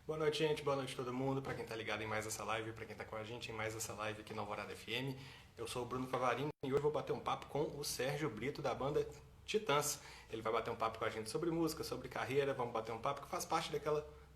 Boa noite, gente. Boa noite todo mundo. Para quem tá ligado em mais essa live, para quem tá com a gente em mais essa live aqui na Alvorada FM. Eu sou o Bruno Favarini e hoje vou bater um papo com o Sérgio Brito da banda Titãs. Ele vai bater um papo com a gente sobre música, sobre carreira, vamos bater um papo que faz parte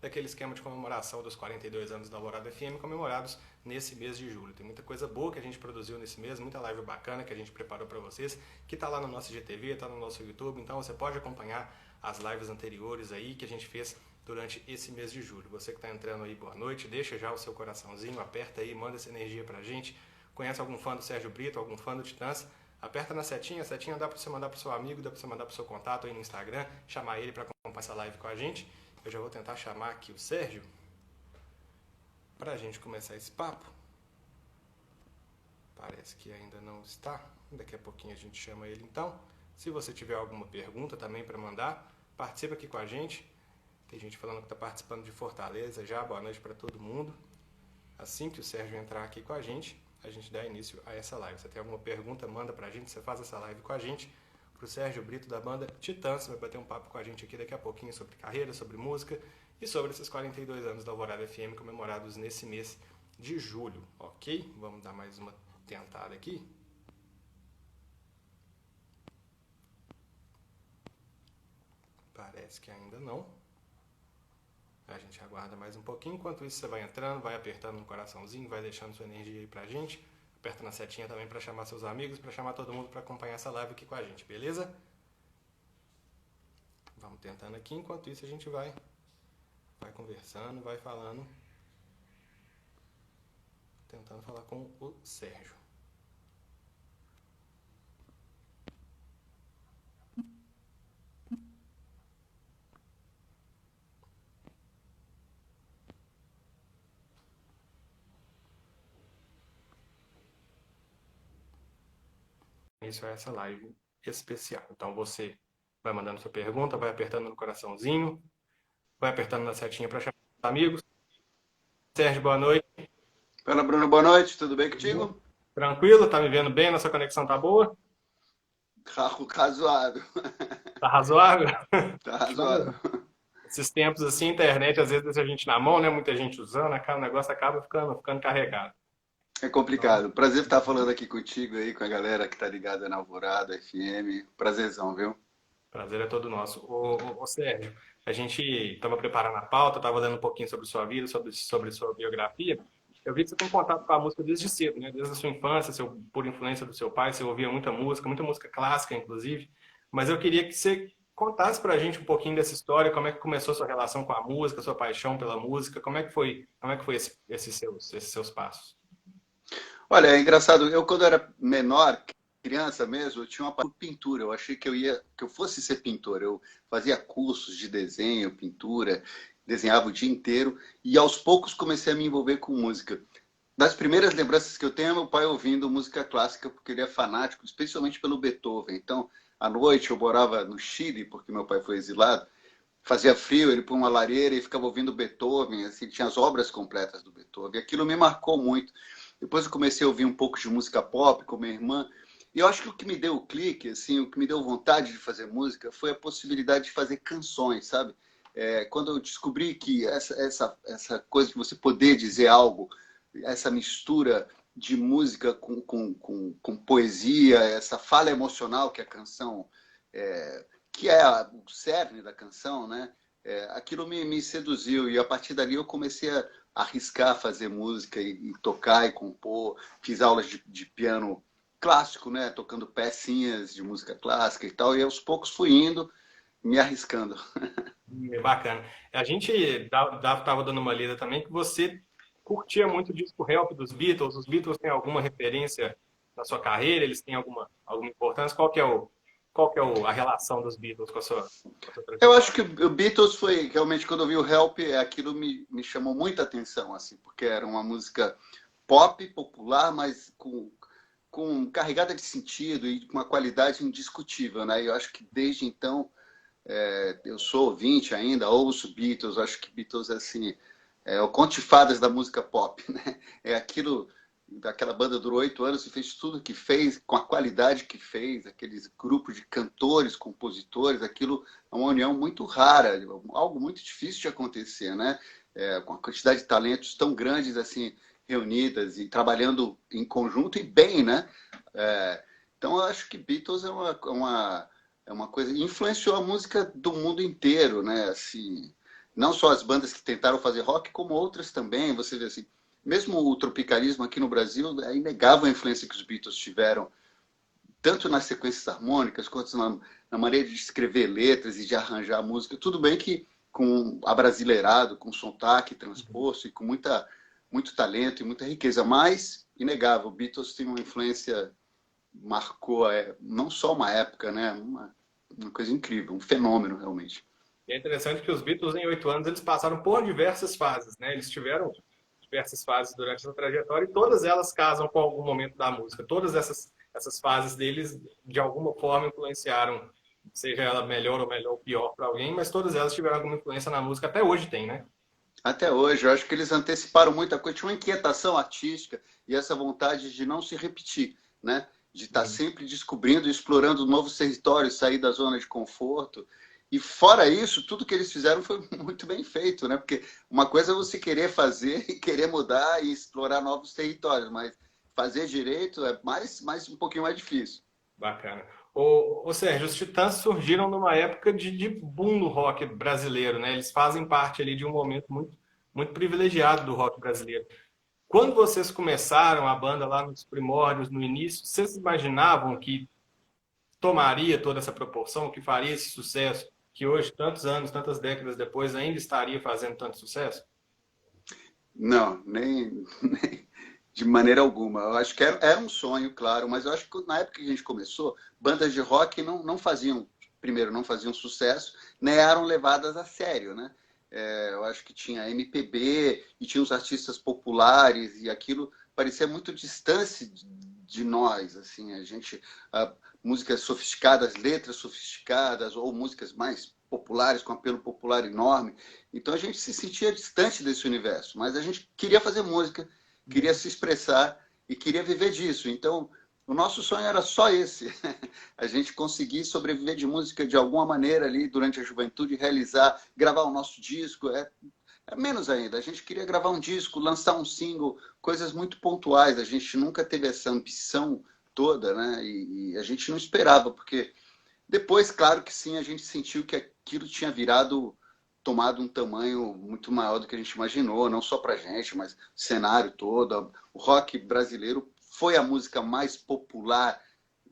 daquele esquema de comemoração dos 42 anos da Alvorada FM, comemorados nesse mês de julho. Tem muita coisa boa que a gente produziu nesse mês, muita live bacana que a gente preparou para vocês, que tá lá no nosso GTV, tá no nosso YouTube, então você pode acompanhar as lives anteriores aí que a gente fez durante esse mês de julho. Você que está entrando aí, boa noite, deixa já o seu coraçãozinho, aperta aí, manda essa energia pra gente. Conhece algum fã do Sérgio Brito, algum fã do Titãs? Aperta na setinha, a setinha dá para você mandar pro seu amigo, dá para você mandar pro seu contato aí no Instagram, chamar ele para acompanhar essa live com a gente. Eu já vou tentar chamar aqui o Sérgio para a gente começar esse papo. Parece que ainda não está. Daqui a pouquinho a gente chama ele então. Se você tiver alguma pergunta também para mandar, participa aqui com a gente. Tem gente falando que está participando de Fortaleza já. Boa noite para todo mundo. Assim que o Sérgio entrar aqui com a gente dá início a essa live. Se você tem alguma pergunta, manda para a gente. Você faz essa live com a gente. Para o Sérgio Brito da banda Titãs. Você vai bater um papo com a gente aqui daqui a pouquinho sobre carreira, sobre música e sobre esses 42 anos da Alvorada FM comemorados nesse mês de julho. Ok? Vamos dar mais uma tentada aqui. Parece que ainda não. A gente aguarda mais um pouquinho. Enquanto isso, você vai entrando, vai apertando no coraçãozinho, vai deixando sua energia aí pra gente. Aperta na setinha também para chamar seus amigos, para chamar todo mundo para acompanhar essa live aqui com a gente, beleza? Vamos tentando aqui. Enquanto isso, a gente vai conversando, vai falando, tentando falar com o Sérgio. Isso é essa live especial. Então você vai mandando sua pergunta, vai apertando no coraçãozinho, vai apertando na setinha para chamar os amigos. Sérgio, boa noite. Fala, Bruno, boa noite, tudo bem contigo? Tranquilo? Tá me vendo bem? Nossa conexão tá boa? Razoável, Tá razoável? tá Show. razoável. Esses tempos assim, internet, às vezes deixa a gente na mão, né? Muita gente usando, o negócio acaba ficando carregado. É Então, complicado. Prazer estar falando aqui contigo aí, com a galera que tá ligada na Alvorada FM. Prazerzão, viu? prazer é todo nosso. Ô Sérgio, a gente estava preparando a pauta, estava dando um pouquinho sobre sua vida, sobre sua biografia. Eu vi que você tem contato com a música desde cedo, né? Desde a sua infância, por influência do seu pai, você ouvia muita música clássica, inclusive. Mas eu queria que você contasse para a gente um pouquinho dessa história, como é que começou a sua relação com a música, sua paixão pela música, como é que foi esses seus passos? Olha, é engraçado, eu quando era menor, criança mesmo, eu tinha uma paixão por pintura. Eu achei que eu fosse ser pintor. Eu fazia cursos de desenho, pintura, desenhava o dia inteiro e aos poucos comecei a me envolver com música. Das primeiras lembranças que eu tenho é meu pai ouvindo música clássica, porque ele é fanático, especialmente pelo Beethoven. Então, à noite eu morava no Chile, porque meu pai foi exilado, fazia frio, ele põe uma lareira e ficava ouvindo Beethoven, assim, tinha as obras completas do Beethoven. Aquilo me marcou muito. Depois eu comecei a ouvir um pouco de música pop com minha irmã, e eu acho que o que me deu o clique, assim, o que me deu vontade de fazer música foi a possibilidade de fazer canções, sabe? Quando eu descobri que essa coisa de você poder dizer algo, essa mistura de música com poesia, essa fala emocional que a canção, que é o cerne da canção, né? Aquilo me seduziu e a partir dali eu comecei a arriscar fazer música e tocar e compor. Fiz aulas de piano clássico, né? Tocando pecinhas de música clássica e tal, e aos poucos fui indo, me arriscando. Bacana. A gente estava dando uma lida também que você curtia muito o disco Help dos Beatles. Os Beatles têm alguma referência na sua carreira? Eles têm alguma importância? A relação dos Beatles com a sua Eu acho trajetória? que o Beatles foi realmente, quando eu vi o Help, aquilo me chamou muita atenção, assim, porque era uma música pop, popular, mas com carregada de sentido e com uma qualidade indiscutível, né? E eu acho que desde então eu sou ouvinte ainda, ouço Beatles, acho que Beatles assim, é o conto de fadas da música pop, né? É aquilo aquela banda durou 8 anos e fez tudo que fez, com a qualidade que fez, aqueles grupos de cantores, compositores, aquilo é uma união muito rara, algo muito difícil de acontecer, né? Com a quantidade de talentos tão grandes assim, reunidas e trabalhando em conjunto e bem, né? Então, eu acho que Beatles é uma coisa... Influenciou a música do mundo inteiro, né? Assim, não só as bandas que tentaram fazer rock, como outras também. Você vê assim, mesmo o tropicalismo aqui no Brasil, é inegável a influência que os Beatles tiveram, tanto nas sequências harmônicas, quanto na maneira de escrever letras e de arranjar música. Tudo bem que com abrasileirado, com sotaque transposto e com muito talento e muita riqueza, mas, inegável, Beatles tem uma influência, marcou não só uma época, né? Uma coisa incrível, um fenômeno realmente. E é interessante que os Beatles, em 8 anos, eles passaram por diversas fases, né? Eles tiveram diversas fases durante essa trajetória e todas elas casam com algum momento da música. Todas essas fases deles, de alguma forma, influenciaram, seja ela melhor ou pior para alguém, mas todas elas tiveram alguma influência na música. Até hoje tem, né? Até hoje, eu acho que eles anteciparam muita coisa. Tinha uma inquietação artística e essa vontade de não se repetir, né? De estar sempre descobrindo e explorando novos territórios, sair da zona de conforto. E fora isso, tudo que eles fizeram foi muito bem feito, né? Porque uma coisa é você querer fazer e querer mudar e explorar novos territórios, mas fazer direito é um pouquinho mais difícil. Bacana. Ô Sérgio, os Titãs surgiram numa época de boom no rock brasileiro, né? Eles fazem parte ali de um momento muito privilegiado do rock brasileiro. Quando vocês começaram a banda lá nos primórdios, no início, vocês imaginavam que tomaria toda essa proporção, que faria esse sucesso, que hoje, tantos anos, tantas décadas depois, ainda estaria fazendo tanto sucesso? Não, nem de maneira alguma. Eu acho que era um sonho, claro, mas eu acho que na época que a gente começou, bandas de rock não faziam, primeiro, não faziam sucesso, nem eram levadas a sério, né? Eu acho que tinha MPB e tinha os artistas populares e aquilo parecia muito distante de nós, assim, músicas sofisticadas, letras sofisticadas ou músicas mais populares, com apelo popular enorme. Então a gente se sentia distante desse universo, mas a gente queria fazer música, queria se expressar e queria viver disso. Então o nosso sonho era só esse, a gente conseguir sobreviver de música de alguma maneira ali durante a juventude, realizar, gravar o nosso disco, menos ainda. A gente queria gravar um disco, lançar um single, coisas muito pontuais. A gente nunca teve essa ambição toda, né? E a gente não esperava, porque depois, claro que sim, a gente sentiu que aquilo tinha tomado um tamanho muito maior do que a gente imaginou, não só pra gente, mas o cenário todo. O rock brasileiro foi a música mais popular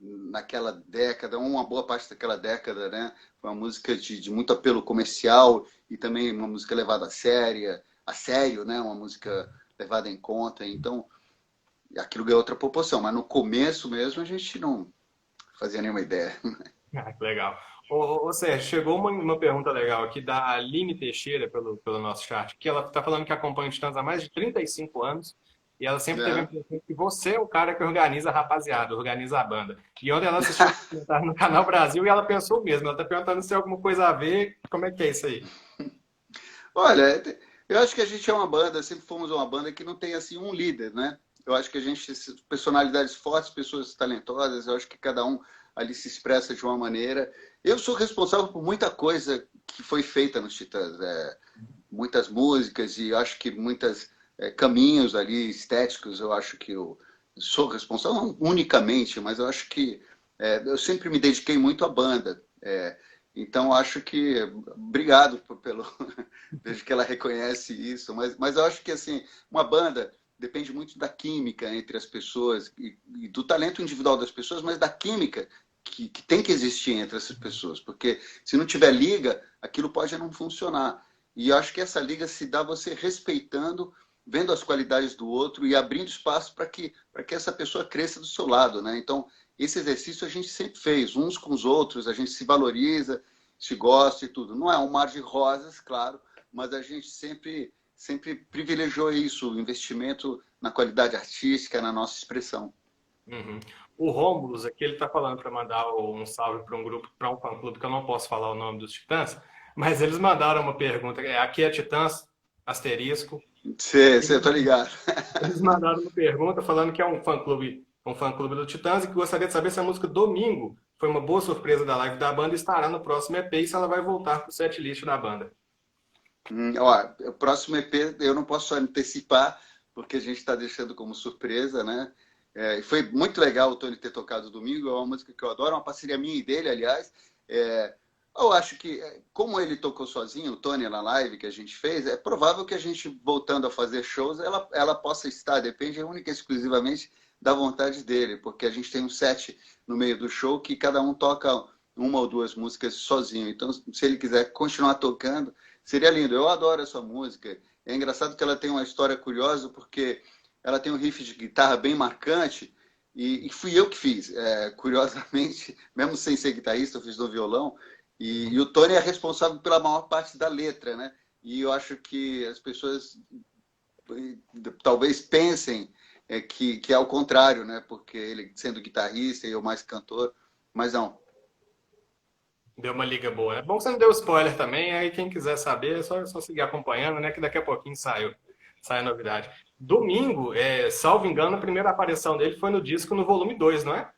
naquela década, uma boa parte daquela década, né? Foi uma música de muito apelo comercial e também uma música levada a sério, né? Uma música levada em conta. Então, aquilo ganhou outra proporção, mas no começo mesmo a gente não fazia nenhuma ideia. Ah, que legal. Ô Sérgio, chegou uma pergunta legal aqui da Aline Teixeira pelo nosso chat, que ela está falando que acompanha o Titãs há mais de 35 anos e ela sempre teve a Né? impressão que você é o cara que organiza a rapaziada, organiza a banda. E ontem ela assistiu um comentário no Canal Brasil e ela pensou mesmo, ela está perguntando se tem alguma coisa a ver, como é que é isso aí? Olha, eu acho que a gente é uma banda, sempre fomos uma banda que não tem assim um líder, né? Eu acho que a gente, personalidades fortes, pessoas talentosas, eu acho que cada um ali se expressa de uma maneira. Eu sou responsável por muita coisa que foi feita nos Titãs, muitas músicas e eu acho que muitos caminhos ali estéticos, eu acho que eu sou responsável, não unicamente, mas eu acho que eu sempre me dediquei muito à banda. Então, acho que... Obrigado pelo... Desde que ela reconhece isso. Mas eu acho que, assim, uma banda depende muito da química entre as pessoas e do talento individual das pessoas, mas da química que tem que existir entre essas pessoas. Porque se não tiver liga, aquilo pode não funcionar. E eu acho que essa liga se dá você respeitando, vendo as qualidades do outro e abrindo espaço para que essa pessoa cresça do seu lado, né? Então, esse exercício a gente sempre fez, uns com os outros, a gente se valoriza, se gosta e tudo. Não é um mar de rosas, claro, mas a gente sempre privilegiou isso, o investimento na qualidade artística, na nossa expressão. Uhum. O Rômulus aqui, ele está falando para mandar um salve para um grupo, para um fã-clube, que eu não posso falar o nome dos Titãs, mas eles mandaram uma pergunta. Aqui é Titãs, asterisco, Você, tô ligado. Eles mandaram uma pergunta falando que é um fã-clube do Titãs e que gostaria de saber se a música Domingo foi uma boa surpresa da live da banda e estará no próximo EP e se ela vai voltar pro setlist da banda. Ó, o próximo EP eu não posso antecipar, porque a gente está deixando como surpresa, né? Foi muito legal o Tony ter tocado domingo, é uma música que eu adoro, é uma parceria minha e dele, aliás. É, eu acho que, como ele tocou sozinho, o Tony na live que a gente fez, é provável que a gente, voltando a fazer shows, ela possa estar, depende única e exclusivamente da vontade dele, porque a gente tem um set no meio do show que cada um toca uma ou duas músicas sozinho. Então, se ele quiser continuar tocando, seria lindo. Eu adoro essa música. É engraçado que ela tem uma história curiosa, porque ela tem um riff de guitarra bem marcante, e fui eu que fiz. Curiosamente, mesmo sem ser guitarrista, eu fiz no violão. E o Tony é responsável pela maior parte da letra, né? E eu acho que as pessoas talvez pensem que é ao contrário, né? Porque ele sendo guitarrista e eu mais cantor, mas não. Deu uma liga boa. É bom que você não deu spoiler também, aí quem quiser saber é só seguir acompanhando, né? Que daqui a pouquinho sai a novidade. Domingo, salvo engano, a primeira aparição dele foi no disco no volume 2, não é?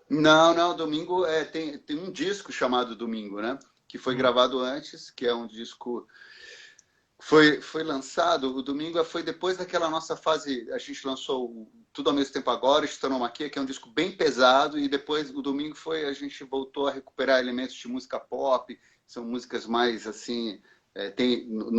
Não, não, Domingo tem um disco chamado Domingo, né? Que foi gravado antes, que é um disco. Foi lançado, o Domingo foi depois daquela nossa fase, a gente lançou Tudo ao Mesmo Tempo Agora, Estanomaquia, que é um disco bem pesado, e depois o Domingo a gente voltou a recuperar elementos de música pop, são músicas mais assim,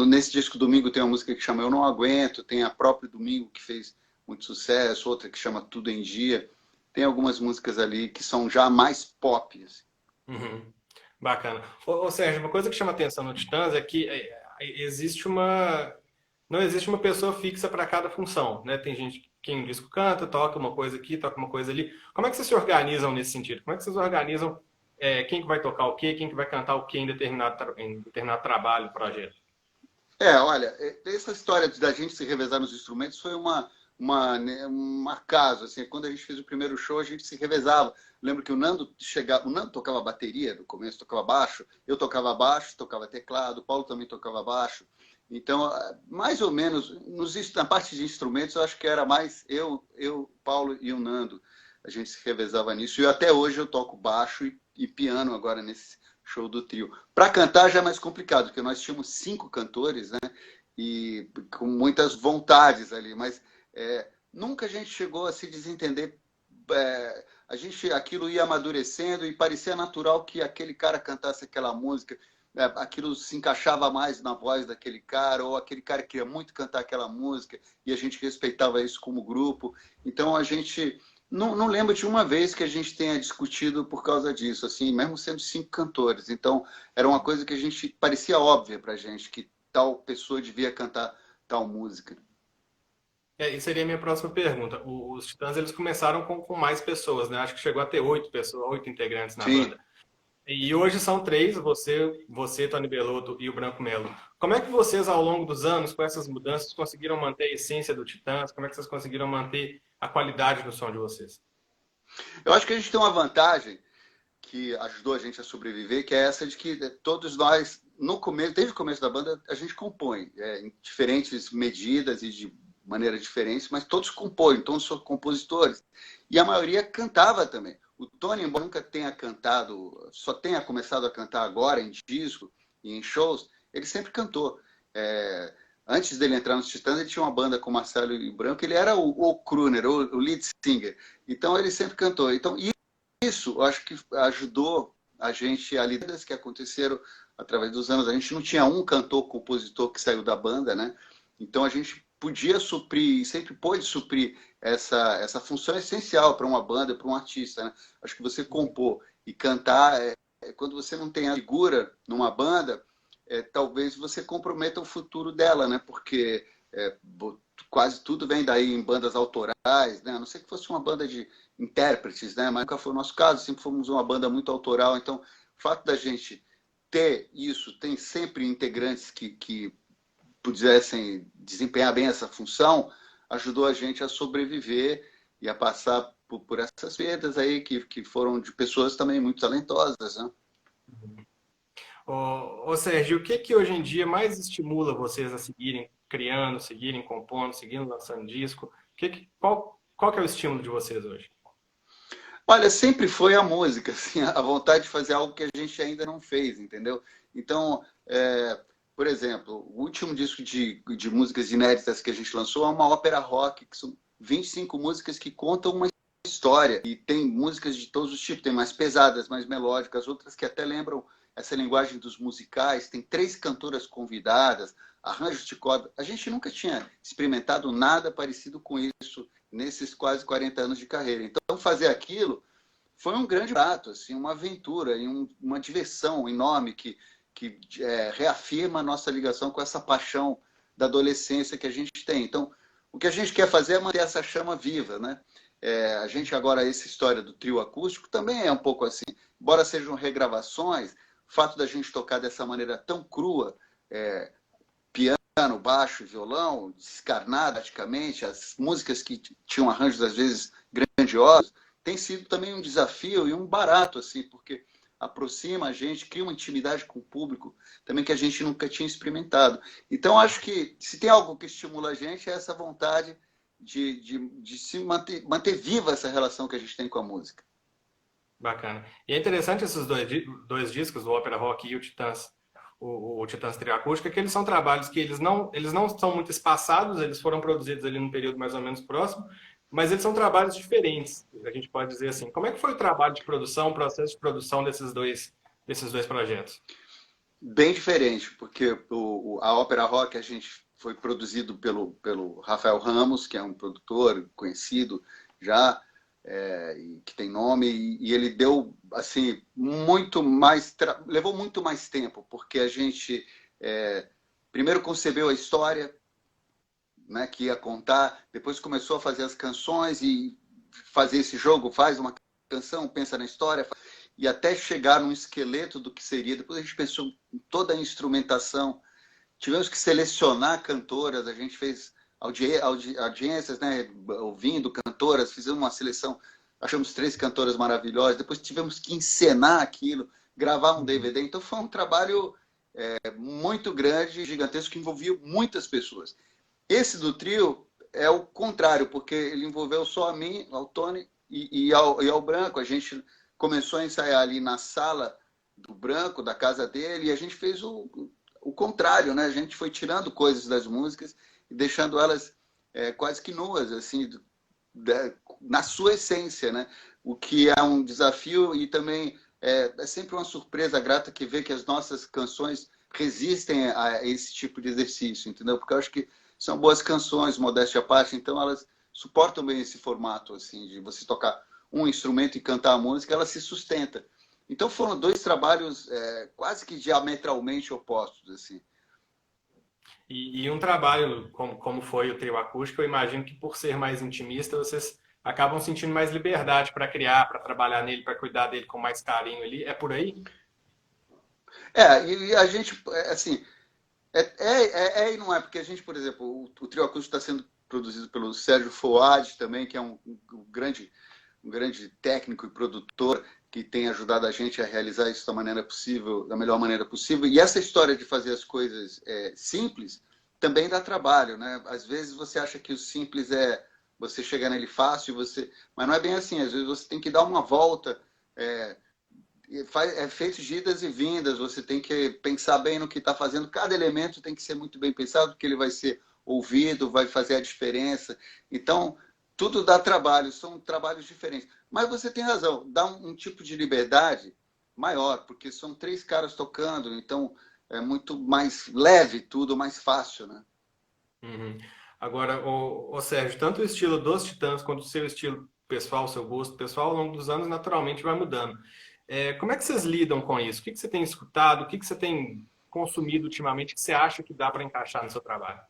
nesse disco Domingo tem uma música que chama Eu Não Aguento, tem a própria Domingo que fez muito sucesso, outra que chama Tudo em Dia, tem algumas músicas ali que são já mais pop, assim. Uhum. Bacana. Ô, Sérgio, uma coisa que chama atenção no Titãs é que existe uma. Não existe uma pessoa fixa para cada função, né? Tem gente que em um disco canta, toca uma coisa aqui, toca uma coisa ali. Como é que vocês se organizam nesse sentido? Como é que vocês organizam quem que vai tocar o quê, quem que vai cantar o quê em determinado trabalho, projeto? Olha, essa história da gente se revezar nos instrumentos foi né, um acaso. Assim, quando a gente fez o primeiro show, a gente se revezava. Lembro que o Nando tocava bateria no começo, tocava baixo, eu tocava baixo, tocava teclado, o Paulo também tocava baixo. Então, mais ou menos, na parte de instrumentos, eu acho que era mais eu, Paulo e o Nando. A gente se revezava nisso. E até hoje eu toco baixo e piano agora nesse show do trio. Para cantar já é mais complicado, porque nós tínhamos 5 cantores, né? E com muitas vontades ali, mas nunca a gente chegou a se desentender. Aquilo ia amadurecendo e parecia natural que aquele cara cantasse aquela música. Aquilo se encaixava mais na voz daquele cara, ou aquele cara queria muito cantar aquela música, e a gente respeitava isso como grupo. Então a gente não lembro de uma vez que a gente tenha discutido por causa disso, assim, mesmo sendo 5 cantores. Então era uma coisa que a gente parecia óbvia para a gente, que tal pessoa devia cantar tal música. E seria a minha próxima pergunta. Os Titãs eles começaram com mais pessoas, né? Acho que chegou a ter 8 pessoas, 8 integrantes na Sim. banda. E hoje são três, você, Tony Bellotto e o Branco Melo. Como é que vocês, ao longo dos anos, com essas mudanças, conseguiram manter a essência do Titãs? Como é que vocês conseguiram manter a qualidade do som de vocês? Eu acho que a gente tem uma vantagem que ajudou a gente a sobreviver, que é essa de que todos nós, no começo, desde o começo da banda, a gente compõe em diferentes medidas e de maneiras diferentes, mas todos compõem, todos são compositores. E a maioria cantava também. O Tony, embora nunca tenha cantado, só tenha começado a cantar agora em disco e em shows, ele sempre cantou. Antes dele entrar nos Titãs, ele tinha uma banda com Marcelo e Branco, ele era o crooner, o lead singer. Então ele sempre cantou. Então, isso, eu acho que ajudou a gente a lidas que aconteceram através dos anos. A gente não tinha um cantor, compositor que saiu da banda, né? Então a gente podia suprir, sempre pôde suprir essa função essencial para uma banda, para um artista, né? Acho que você compor e cantar, quando você não tem a figura numa banda, talvez você comprometa o futuro dela, né? Porque quase tudo vem daí em bandas autorais, né? A não ser que fosse uma banda de intérpretes, né? Mas nunca foi o nosso caso, sempre fomos uma banda muito autoral. Então, o fato da gente ter isso, tem sempre integrantes que pudessem desempenhar bem essa função, ajudou a gente a sobreviver e a passar por essas perdas aí que foram de pessoas também muito talentosas, né? Ô, Sérgio, o que hoje em dia mais estimula vocês a seguirem criando, seguirem compondo, seguindo lançando disco? Qual que é o estímulo de vocês hoje? Olha, sempre foi a música, assim, a vontade de fazer algo que a gente ainda não fez, entendeu? Então, por exemplo, o último disco de músicas inéditas que a gente lançou é uma ópera rock, que são 25 músicas que contam uma história. E tem músicas de todos os tipos, tem mais pesadas, mais melódicas, outras que até lembram essa linguagem dos musicais. Tem 3 cantoras convidadas, arranjos de corda. A gente nunca tinha experimentado nada parecido com isso nesses quase 40 anos de carreira. Então, fazer aquilo foi um grande prato, assim, uma aventura e uma diversão enorme que reafirma a nossa ligação com essa paixão da adolescência que a gente tem. Então, o que a gente quer fazer é manter essa chama viva, né? A gente agora, essa história do trio acústico também é um pouco assim. Embora sejam regravações, o fato da gente tocar dessa maneira tão crua, piano, baixo, violão, descarnado praticamente, as músicas que tinham arranjos às vezes grandiosos, tem sido também um desafio e um barato, assim, porque aproxima a gente, cria uma intimidade com o público também que a gente nunca tinha experimentado. Então, acho que se tem algo que estimula a gente é essa vontade de se manter viva essa relação que a gente tem com a música. Bacana. E é interessante esses dois discos, o Ópera Rock e o Titãs, o Titãs Trio Acústico, que eles são trabalhos que eles não são muito espaçados, eles foram produzidos ali num período mais ou menos próximo, mas eles são trabalhos diferentes, a gente pode dizer assim. Como é que foi o trabalho de produção, o processo de produção desses dois projetos? Bem diferente, porque a Ópera Rock a gente foi produzido pelo Rafael Ramos, que é um produtor conhecido já, que tem nome, e ele deu assim muito mais, levou muito mais tempo, porque a gente primeiro concebeu a história, né, que ia contar, depois começou a fazer as canções e fazer esse jogo, faz uma canção, pensa na história, e até chegar num esqueleto do que seria. Depois a gente pensou em toda a instrumentação, tivemos que selecionar cantoras, a gente fez audiências, né, ouvindo cantoras, fizemos uma seleção, achamos 3 cantoras maravilhosas, depois tivemos que encenar aquilo, gravar um DVD, então foi um trabalho muito grande, gigantesco, que envolvia muitas pessoas. Esse do trio é o contrário, porque ele envolveu só a mim, ao Tony e ao Branco. A gente começou a ensaiar ali na sala do Branco, da casa dele, e a gente fez o contrário, né? A gente foi tirando coisas das músicas e deixando elas quase que nuas, assim, na sua essência, né? O que é um desafio e também é sempre uma surpresa grata que ver que as nossas canções resistem a esse tipo de exercício, entendeu? Porque eu acho que são boas canções, modéstia à parte, então elas suportam bem esse formato, assim, de você tocar um instrumento e cantar a música, ela se sustenta. Então foram 2 trabalhos quase que diametralmente opostos, assim. E um trabalho como foi o trio acústico, eu imagino que por ser mais intimista, vocês acabam sentindo mais liberdade para criar, para trabalhar nele, para cuidar dele com mais carinho ali. É por aí? E a gente, assim, e não é, porque a gente, por exemplo, o trio acústico está sendo produzido pelo Sérgio Foad também, que é um grande técnico e produtor que tem ajudado a gente a realizar isso da melhor maneira possível. E essa história de fazer as coisas simples também dá trabalho, né? Às vezes você acha que o simples é você chegar nele fácil, mas não é bem assim. Às vezes você tem que dar uma volta, é feito de idas e vindas, você tem que pensar bem no que está fazendo. Cada elemento tem que ser muito bem pensado, porque ele vai ser ouvido, vai fazer a diferença. Então, tudo dá trabalho, são trabalhos diferentes. Mas você tem razão, dá um tipo de liberdade maior, porque são 3 caras tocando, então é muito mais leve tudo, mais fácil, né? Uhum. Agora, Sérgio, tanto o estilo dos Titãs quanto o seu estilo pessoal, o seu gosto pessoal, ao longo dos anos, naturalmente vai mudando. Como é que vocês lidam com isso? O que você tem escutado? O que você tem consumido ultimamente que você acha que dá para encaixar no seu trabalho?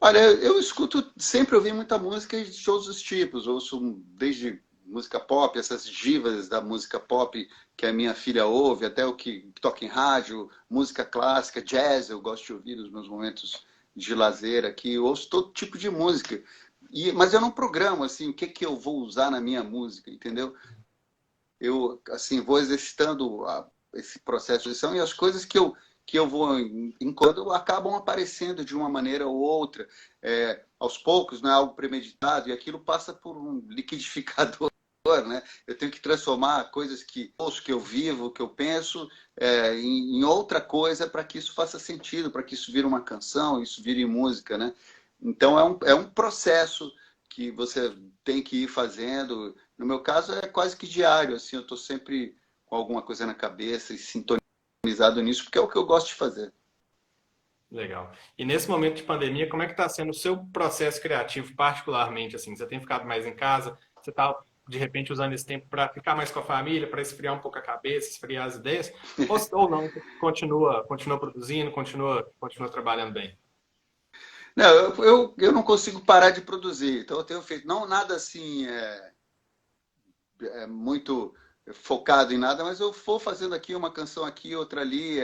Olha, eu escuto, sempre ouvi muita música de todos os tipos. Ouço desde música pop, essas divas da música pop que a minha filha ouve, até o que toca em rádio, música clássica, jazz, eu gosto de ouvir nos meus momentos de lazer aqui. Eu ouço todo tipo de música. Mas eu não programo assim, o que eu vou usar na minha música, entendeu? Eu assim vou exercitando esse processo de edição e as coisas que eu vou enquanto acabam aparecendo de uma maneira ou outra, aos poucos, não é algo premeditado, e aquilo passa por um liquidificador, né? Eu tenho que transformar coisas que ouço, que eu vivo, que eu penso, em outra coisa para que isso faça sentido, para que isso vire uma canção, isso vire música, né? Então é um processo que você tem que ir fazendo. No meu caso é quase que diário, assim, eu estou sempre com alguma coisa na cabeça e sintonizado nisso, porque é o que eu gosto de fazer. Legal. E nesse momento de pandemia, como é que está sendo o seu processo criativo, particularmente, assim? Você tem ficado mais em casa? Você está, de repente, usando esse tempo para ficar mais com a família, para esfriar um pouco a cabeça, esfriar as ideias? Ou não, você continua produzindo, continua trabalhando bem? Não, eu não consigo parar de produzir, então eu tenho feito, não nada assim muito focado em nada, mas eu vou fazendo aqui uma canção aqui, outra ali,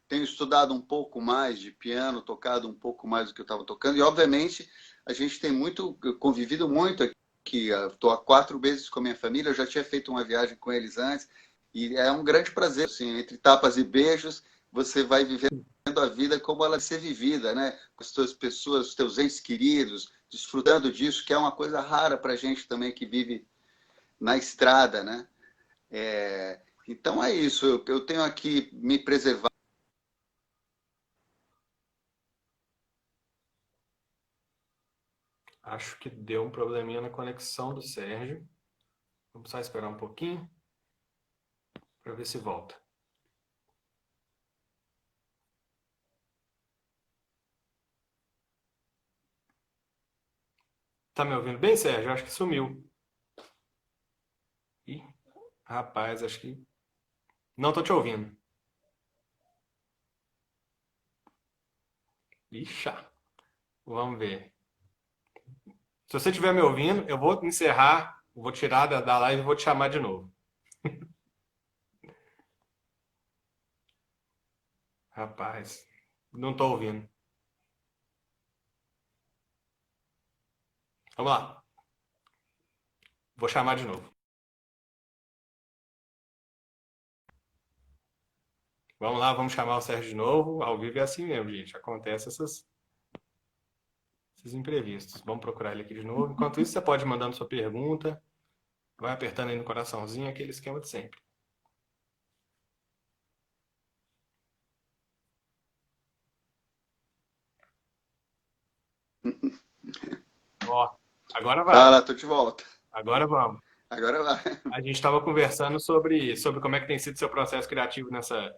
tenho estudado um pouco mais de piano, tocado um pouco mais do que eu estava tocando, e obviamente a gente tem muito, convivido muito aqui, estou há 4 meses com a minha família, eu já tinha feito uma viagem com eles antes, e é um grande prazer, assim, entre tapas e beijos, você vai vivendo a vida como ela deve ser vivida, né? Com as suas pessoas, os teus entes queridos, desfrutando disso, que é uma coisa rara para a gente também que vive na estrada, né? Então é isso, eu tenho aqui me preservar. Acho que deu um probleminha na conexão do Sérgio. Vamos só esperar um pouquinho para ver se volta. Tá me ouvindo bem, Sérgio? Acho que sumiu. Ih, rapaz, acho que não tô te ouvindo. Ixi, vamos ver. Se você estiver me ouvindo, eu vou encerrar, vou tirar da live e vou te chamar de novo. Rapaz, não tô ouvindo. Vamos lá, vou chamar de novo. Vamos lá, vamos chamar o Sérgio de novo. Ao vivo é assim mesmo, gente. Acontece esses imprevistos. Vamos procurar ele aqui de novo. Enquanto isso, você pode ir mandando sua pergunta. Vai apertando aí no coraçãozinho, aquele esquema de sempre. Ó, agora vai. Fala, tô de volta. Agora vamos. Agora vai. A gente estava conversando sobre como é que tem sido seu processo criativo nessa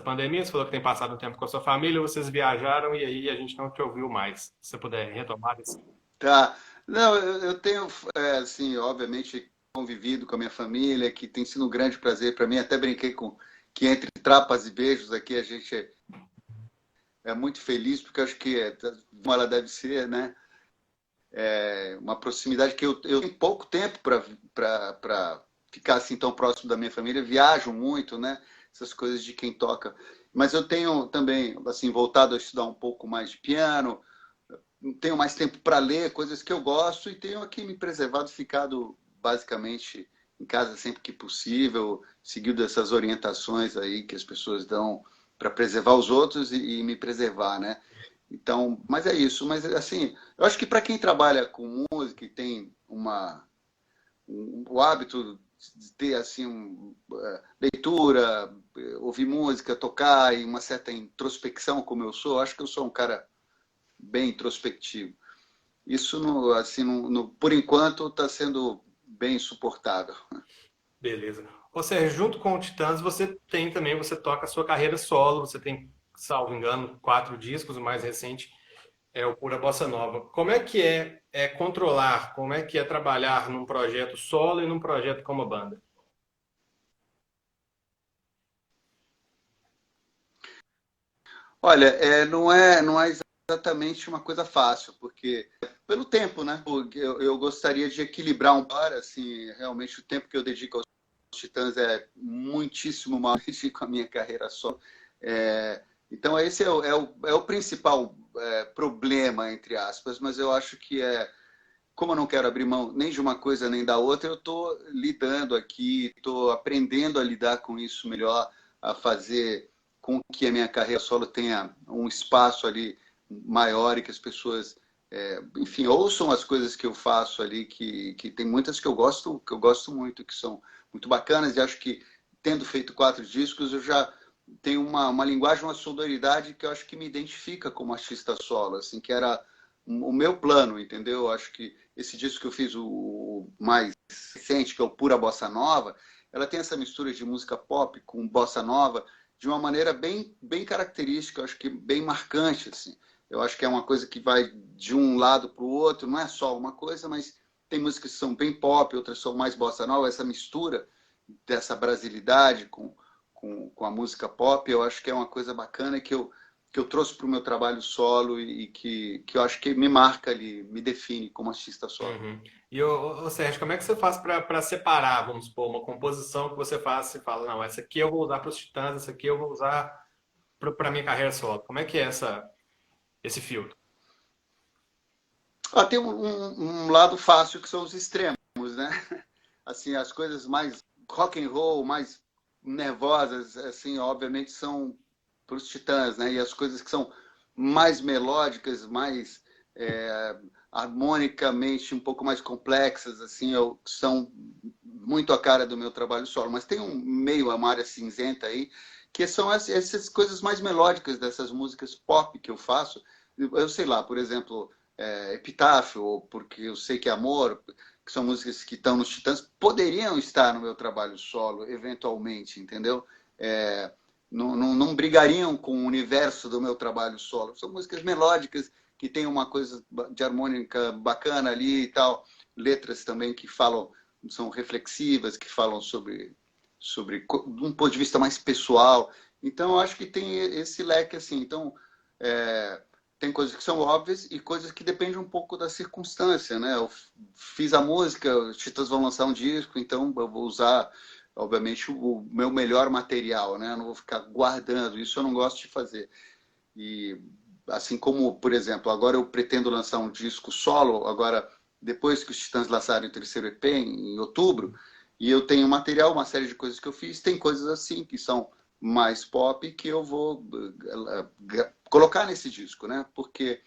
pandemia. Você falou que tem passado um tempo com a sua família, vocês viajaram e aí a gente não te ouviu mais. Se você puder retomar isso. Tá. Não, eu tenho, assim, obviamente, convivido com a minha família, que tem sido um grande prazer para mim. Até brinquei com que entre trapas e beijos aqui a gente é muito feliz, porque eu acho que como ela deve ser, né? Uma proximidade que eu tenho pouco tempo para ficar assim tão próximo da minha família. Viajo muito, né? Essas coisas de quem toca. Mas eu tenho também assim voltado a estudar um pouco mais de piano, tenho mais tempo para ler coisas que eu gosto e tenho aqui me preservado, ficado basicamente em casa sempre que possível, seguindo essas orientações aí que as pessoas dão para preservar os outros e me preservar, né? Então, mas é isso. Mas assim, eu acho que para quem trabalha com música e tem o hábito de ter assim leitura, ouvir música, tocar e uma certa introspecção, como eu sou, acho que eu sou um cara bem introspectivo. Isso, assim, por enquanto, está sendo bem suportável. Beleza. Ou seja, junto com o Titãs, você toca a sua carreira solo, você tem, salvo engano, 4 discos, o mais recente é o Pura Bossa Nova. Como é que é controlar, como é que é trabalhar num projeto solo e num projeto como banda? Olha, não é exatamente uma coisa fácil, porque pelo tempo, né? Eu gostaria de equilibrar um par, assim, realmente o tempo que eu dedico aos Titãs é muitíssimo maior com a minha carreira só. Então esse é o principal problema, entre aspas, mas eu acho que como eu não quero abrir mão nem de uma coisa nem da outra, eu estou lidando aqui, estou aprendendo a lidar com isso melhor, a fazer com que a minha carreira solo tenha um espaço ali maior e que as pessoas, enfim, ouçam as coisas que eu faço ali, que tem muitas que eu gosto muito, que são muito bacanas, e acho que, tendo feito 4 discos, eu já tenho uma linguagem, uma sonoridade que eu acho que me identifica como artista solo, assim, que era o meu plano, entendeu? Eu acho que esse disco que eu fiz, o mais recente, que é o Pura Bossa Nova, ela tem essa mistura de música pop com bossa nova de uma maneira bem característica, eu acho que bem marcante, assim. Eu acho que é uma coisa que vai de um lado para o outro, não é só uma coisa, mas tem músicas que são bem pop, outras são mais bossa nova, essa mistura dessa brasilidade com a música pop, eu acho que é uma coisa bacana que eu trouxe para o meu trabalho solo e que eu acho que me marca ali, me define como artista solo. Uhum. E, Sérgio, como é que você faz para separar, vamos supor, uma composição que você faz e fala, não, essa aqui eu vou usar para os Titãs, essa aqui eu vou usar para a minha carreira solo. Como é que é esse filtro? Tem um lado fácil que são os extremos, né? Assim, as coisas mais rock and roll, mais nervosas, assim, obviamente são para os Titãs, né? E as coisas que são mais melódicas, mais harmonicamente um pouco mais complexas, assim, são muito a cara do meu trabalho solo. Mas tem uma área cinzenta aí, que são essas coisas mais melódicas dessas músicas pop que eu faço. Eu sei lá, por exemplo, Epitáfio, ou Porque Eu Sei Que é Amor, que são músicas que estão nos Titãs, poderiam estar no meu trabalho solo, eventualmente, entendeu? Não brigariam com o universo do meu trabalho solo. São músicas melódicas que tem uma coisa de harmônica bacana ali e tal. Letras também que falam, são reflexivas, que falam sobre um ponto de vista mais pessoal. Então, eu acho que tem esse leque assim. Então, tem coisas que são óbvias e coisas que dependem um pouco da circunstância, né? Eu fiz a música, os Titãs vão lançar um disco, então eu vou usar, obviamente, o meu melhor material, né? Eu não vou ficar guardando, isso eu não gosto de fazer. E assim como, por exemplo, agora eu pretendo lançar um disco solo, agora depois que os Titãs lançarem o terceiro EP em outubro, e eu tenho material, uma série de coisas que eu fiz, tem coisas assim que são mais pop que eu vou colocar nesse disco, né? Porque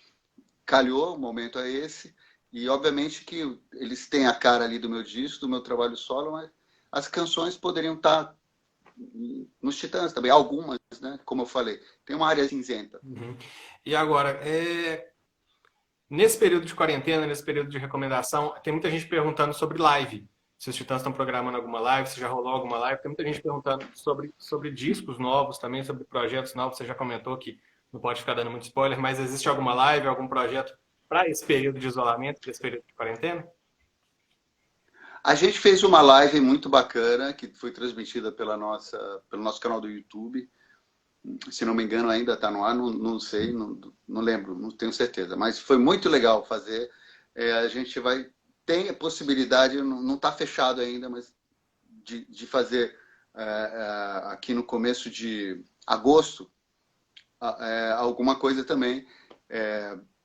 calhou, o momento é esse, e obviamente que eles têm a cara ali do meu disco, do meu trabalho solo, mas as canções poderiam estar nos Titãs também, algumas, né? Como eu falei, tem uma área cinzenta. Uhum. E agora, nesse período de quarentena, nesse período de recomendação, tem muita gente perguntando sobre live. Se os Titãs estão programando alguma live, se já rolou alguma live. Tem muita gente perguntando sobre discos novos também, sobre projetos novos. Você já comentou que não pode ficar dando muito spoiler, mas existe alguma live, algum projeto para esse período de isolamento, para esse período de quarentena? A gente fez uma live muito bacana que foi transmitida pelo nosso canal do YouTube. Se não me engano, ainda está no ar, não sei, não lembro, não tenho certeza. Mas foi muito legal fazer. A gente tem a possibilidade, não está fechado ainda, mas de fazer aqui no começo de agosto alguma coisa também.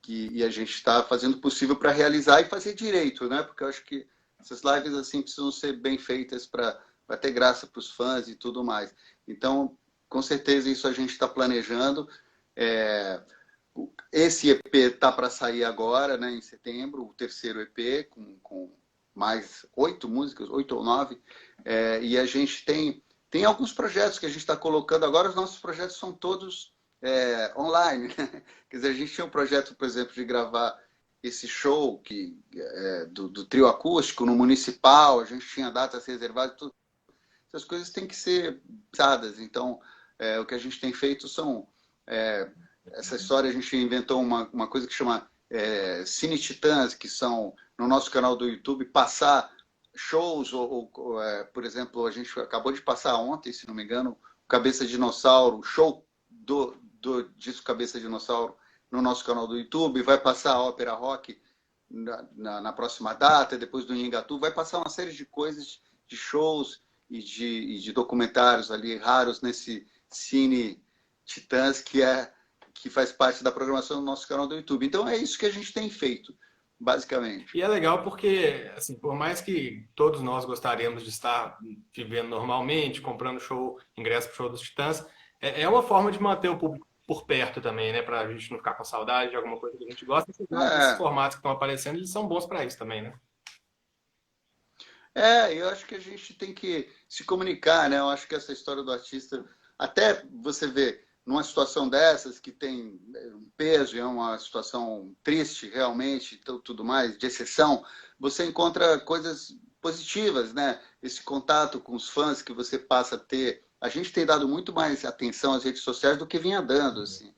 E a gente está fazendo o possível para realizar e fazer direito, né? Porque eu acho que essas lives assim precisam ser bem feitas para ter graça para os fãs e tudo mais. Então, com certeza isso a gente está planejando. Esse EP está para sair agora, né, em setembro, o terceiro EP com mais 8 músicas, 8 ou 9. E a gente tem alguns projetos que a gente está colocando agora. Os nossos projetos são todos online. Quer dizer, a gente tinha um projeto, por exemplo, de gravar esse show do trio acústico no Municipal, a gente tinha datas reservadas, tudo. Essas coisas têm que ser pensadas. Então, o que a gente tem feito são... essa história, a gente inventou uma coisa que chama Cine Titãs, que são, no nosso canal do YouTube, passar shows, por exemplo, a gente acabou de passar ontem, se não me engano, Cabeça Dinossauro, o show do disco Cabeça Dinossauro no nosso canal do YouTube, vai passar a ópera rock na próxima data, depois do Nhingatu, vai passar uma série de coisas, de shows e de documentários ali raros nesse Cine Titãs, que faz parte da programação do nosso canal do YouTube. Então é isso que a gente tem feito, basicamente. E é legal porque, assim, por mais que todos nós gostaríamos de estar vivendo normalmente, comprando ingresso para o show dos Titãs, É uma forma de manter o público por perto também, né? Pra gente não ficar com saudade de alguma coisa que a gente gosta. Esses É, formatos que estão aparecendo, eles são bons para isso também, né? eu acho que a gente tem que se comunicar, né? Eu acho que essa história do artista, até você vê, numa situação dessas, que tem um peso, e é uma situação triste realmente, tudo mais, de exceção, você encontra coisas positivas, né? Esse contato com os fãs que você passa a ter. A gente tem dado muito mais atenção às redes sociais do que vinha dando, assim.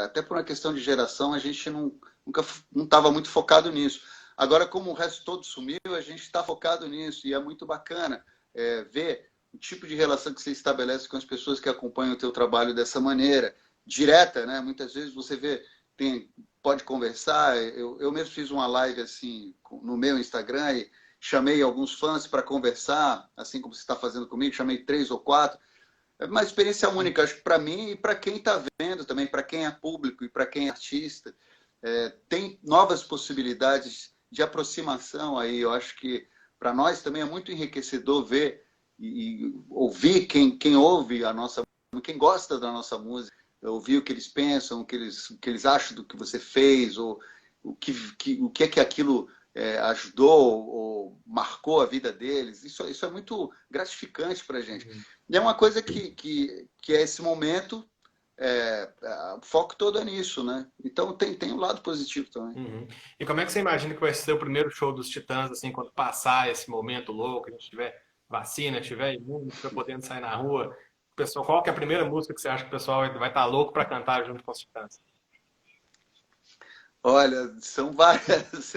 Até por uma questão de geração, a gente nunca não estava muito focado nisso. Agora, como o resto todo sumiu, a gente está focado nisso e é muito bacana ver o tipo de relação que você estabelece com as pessoas que acompanham o teu trabalho dessa maneira, direta, né? Muitas vezes você vê, pode conversar. Eu mesmo fiz uma live assim no meu Instagram e chamei alguns fãs para conversar, assim como você está fazendo comigo, chamei 3 ou 4. É uma experiência única, acho que para mim e para quem está vendo também, para quem é público e para quem é artista. Tem novas possibilidades de aproximação aí. Eu acho que para nós também é muito enriquecedor ver e ouvir quem ouve a nossa, quem gosta da nossa música, ouvir o que eles pensam, o que eles acham do que você fez, ou o que é que aquilo ajudou ou marcou a vida deles. Isso é muito gratificante para a gente. E é uma coisa que é esse momento, o foco todo é nisso, né? Então tem um lado positivo também. Uhum. E como é que você imagina que vai ser o primeiro show dos Titãs, assim, quando passar esse momento louco, a gente tiver vacina, tiver imune, tiver podendo sair na rua? Pessoal, qual que é a primeira música que você acha que o pessoal vai estar louco para cantar junto com os Titãs? Olha, são várias,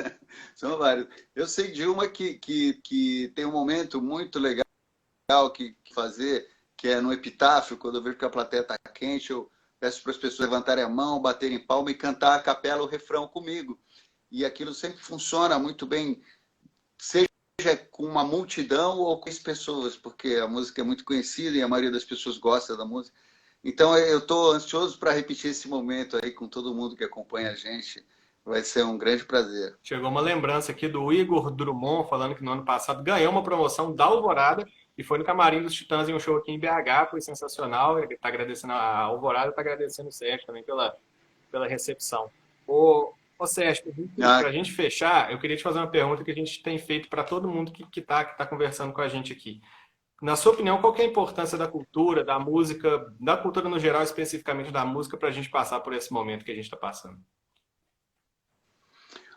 são várias. Eu sei de uma que tem um momento muito legal que fazer, que é no epitáfio, quando eu vejo que a plateia está quente, eu peço para as pessoas levantarem a mão, baterem palma e cantar a capela o refrão comigo. E aquilo sempre funciona muito bem, seja com uma multidão ou com as pessoas, porque a música é muito conhecida e a maioria das pessoas gosta da música. Então eu estou ansioso para repetir esse momento aí com todo mundo que acompanha a gente. Vai ser um grande prazer. Chegou uma lembrança aqui do Igor Drummond falando que no ano passado ganhou uma promoção da Alvorada e foi no camarim dos Titãs em um show aqui em BH, foi sensacional. Ele está agradecendo a Alvorada, está agradecendo o Sérgio também pela recepção. Ô Sérgio, para a Ah, gente fechar, eu queria te fazer uma pergunta que a gente tem feito para todo mundo que tá conversando com a gente aqui. Na sua opinião, qual que é a importância da cultura, da música, da cultura no geral, especificamente da música, para a gente passar por esse momento que a gente está passando?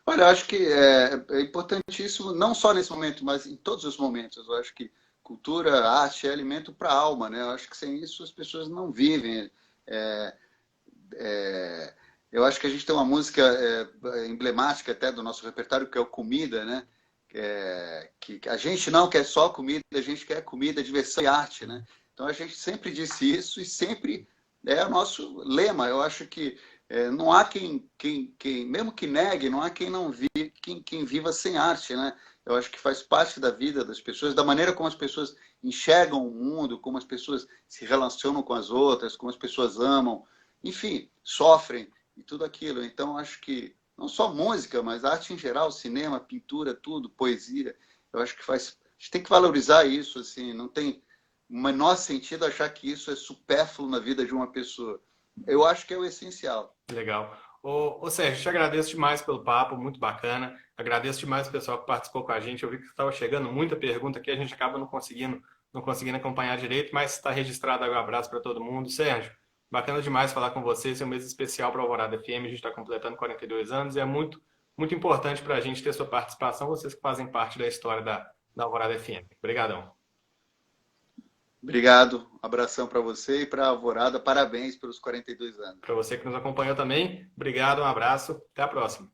olha, eu acho que é importantíssimo, não só nesse momento, mas em todos os momentos. Eu acho que cultura, arte é alimento para a alma, né? Eu acho que sem isso as pessoas não vivem. É, é, eu acho que a gente tem uma música emblemática até do nosso repertório, que é o Comida, né? Que a gente não quer só comida, a gente quer comida, diversão e arte, né? Então a gente sempre disse isso e sempre é o nosso lema. Eu acho que não há mesmo que negue, não há quem não vive, quem viva sem arte, né? Eu acho que faz parte da vida das pessoas, da maneira como as pessoas enxergam o mundo, como as pessoas se relacionam com as outras, como as pessoas amam, enfim, sofrem e tudo aquilo. Então, acho que não só música, mas arte em geral, cinema, pintura, tudo, poesia, eu acho que faz. A gente tem que valorizar isso, assim, não tem o menor sentido achar que isso é supérfluo na vida de uma pessoa. Eu acho que é o essencial. Legal. Ô Sérgio, te agradeço demais pelo papo, muito bacana. Agradeço demais o pessoal que participou com a gente. Eu vi que estava chegando muita pergunta aqui, a gente acaba não conseguindo acompanhar direito, mas está registrado aí um abraço para todo mundo. Sérgio, bacana demais falar com você. Esse é um mês especial para a Alvorada FM. A gente está completando 42 anos e é muito, muito importante para a gente ter sua participação, vocês que fazem parte da história da Alvorada FM. Obrigadão. Obrigado, abração para você e para a Alvorada. Parabéns pelos 42 anos. Para você que nos acompanhou também, obrigado, um abraço, até a próxima.